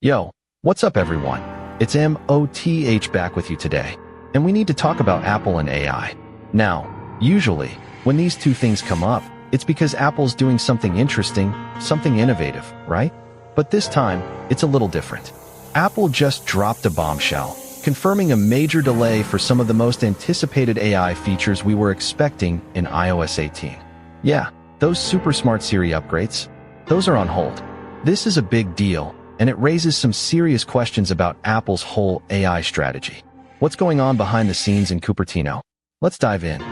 Yo, what's up everyone? It's MOTH back with you today, and we need to talk about Apple and AI. Now, usually, when these two things come up, it's because Apple's doing something interesting, something innovative, right? But this time, it's a little different. Apple just dropped a bombshell, confirming a major delay for some of the most anticipated AI features we were expecting in iOS 18. Yeah, those super smart Siri upgrades, those are on hold. This is a big deal, and it raises some serious questions about Apple's whole AI strategy. What's going on behind the scenes in Cupertino? Let's dive in.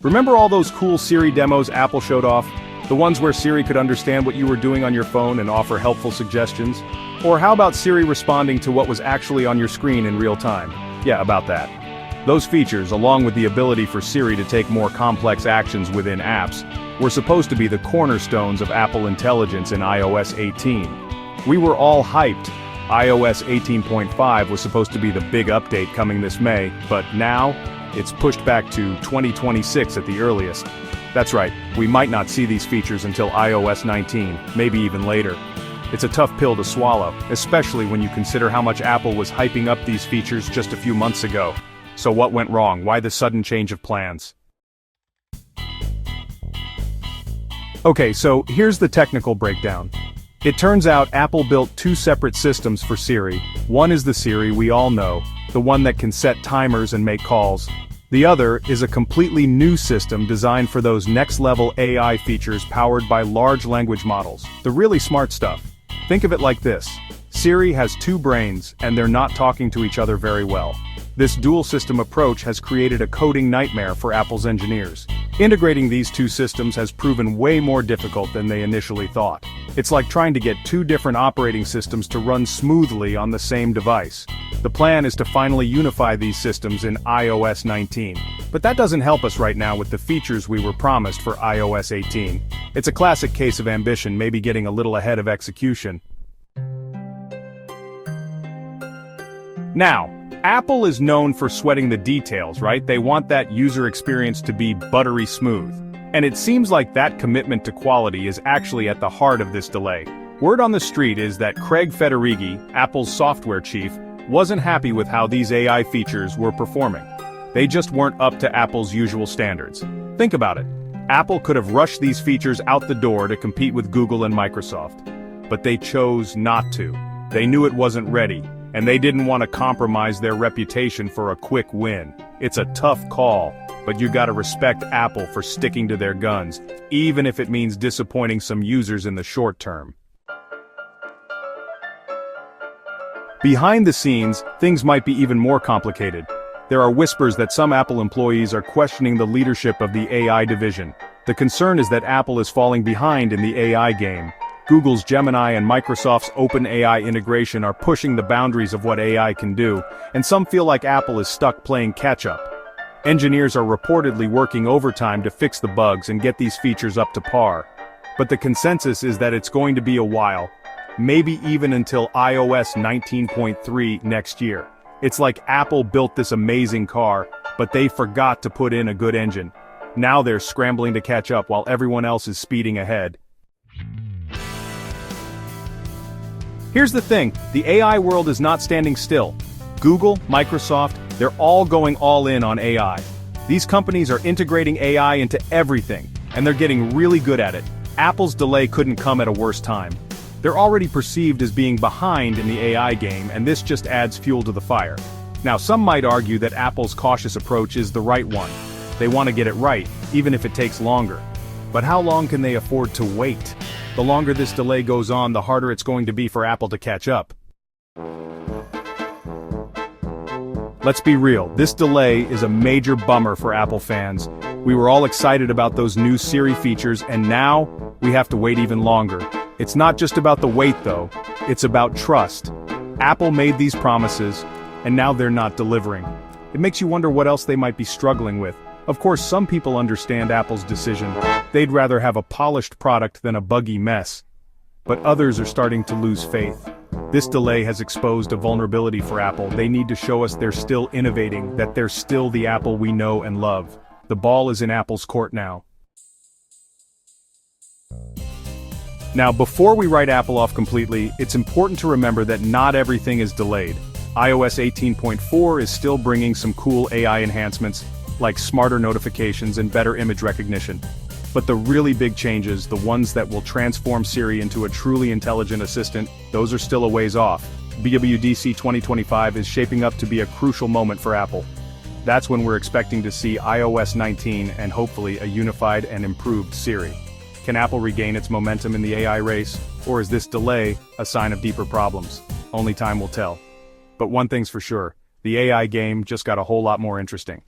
Remember all those cool Siri demos Apple showed off? The ones where Siri could understand what you were doing on your phone and offer helpful suggestions? Or how about Siri responding to what was actually on your screen in real time? Yeah, about that. Those features, along with the ability for Siri to take more complex actions within apps, were supposed to be the cornerstones of Apple Intelligence in iOS 18. We were all hyped. iOS 18.5 was supposed to be the big update coming this May, but now, it's pushed back to 2026 at the earliest. That's right, we might not see these features until iOS 19, maybe even later. It's a tough pill to swallow, especially when you consider how much Apple was hyping up these features just a few months ago. So what went wrong? Why the sudden change of plans? Okay, so here's the technical breakdown. It turns out Apple built two separate systems for Siri. One is the Siri we all know, the one that can set timers and make calls. The other is a completely new system designed for those next-level AI features powered by large language models, the really smart stuff. Think of it like this. Siri has two brains, and they're not talking to each other very well. This dual-system approach has created a coding nightmare for Apple's engineers. Integrating these two systems has proven way more difficult than they initially thought. It's like trying to get two different operating systems to run smoothly on the same device. The plan is to finally unify these systems in iOS 19. But that doesn't help us right now with the features we were promised for iOS 18. It's a classic case of ambition maybe getting a little ahead of execution. Now, Apple is known for sweating the details, right? They want that user experience to be buttery smooth. And it seems like that commitment to quality is actually at the heart of this delay. Word on the street is that Craig Federighi, Apple's software chief, wasn't happy with how these AI features were performing. They just weren't up to Apple's usual standards. Think about it. Apple could have rushed these features out the door to compete with Google and Microsoft. But they chose not to. They knew it wasn't ready, and they didn't want to compromise their reputation for a quick win. It's a tough call, but you gotta respect Apple for sticking to their guns, even if it means disappointing some users in the short term. Behind the scenes, things might be even more complicated. There are whispers that some Apple employees are questioning the leadership of the AI division. The concern is that Apple is falling behind in the AI game. Google's Gemini and Microsoft's OpenAI integration are pushing the boundaries of what AI can do, and some feel like Apple is stuck playing catch-up. Engineers are reportedly working overtime to fix the bugs and get these features up to par. But the consensus is that it's going to be a while, maybe even until iOS 19.3 next year. It's like Apple built this amazing car, but they forgot to put in a good engine. Now they're scrambling to catch up while everyone else is speeding ahead. Here's the thing, the AI world is not standing still. Google, Microsoft, they're all going all in on AI. These companies are integrating AI into everything, and they're getting really good at it. Apple's delay couldn't come at a worse time. They're already perceived as being behind in the AI game, and this just adds fuel to the fire. Now, some might argue that Apple's cautious approach is the right one. They want to get it right, even if it takes longer. But how long can they afford to wait? The longer this delay goes on, the harder it's going to be for Apple to catch up. Let's be real, this delay is a major bummer for Apple fans. We were all excited about those new Siri features, and now, we have to wait even longer. It's not just about the wait though, it's about trust. Apple made these promises, and now they're not delivering. It makes you wonder what else they might be struggling with. Of course, some people understand Apple's decision. They'd rather have a polished product than a buggy mess. But others are starting to lose faith. This delay has exposed a vulnerability for Apple. They need to show us they're still innovating, that they're still the Apple we know and love. The ball is in Apple's court now. Now, before we write Apple off completely, it's important to remember that not everything is delayed. iOS 18.4 is still bringing some cool AI enhancements, like smarter notifications and better image recognition. But the really big changes, the ones that will transform Siri into a truly intelligent assistant, those are still a ways off. WWDC 2025 is shaping up to be a crucial moment for Apple. That's when we're expecting to see iOS 19 and hopefully a unified and improved Siri. Can Apple regain its momentum in the AI race, or is this delay a sign of deeper problems? Only time will tell. But one thing's for sure, the AI game just got a whole lot more interesting.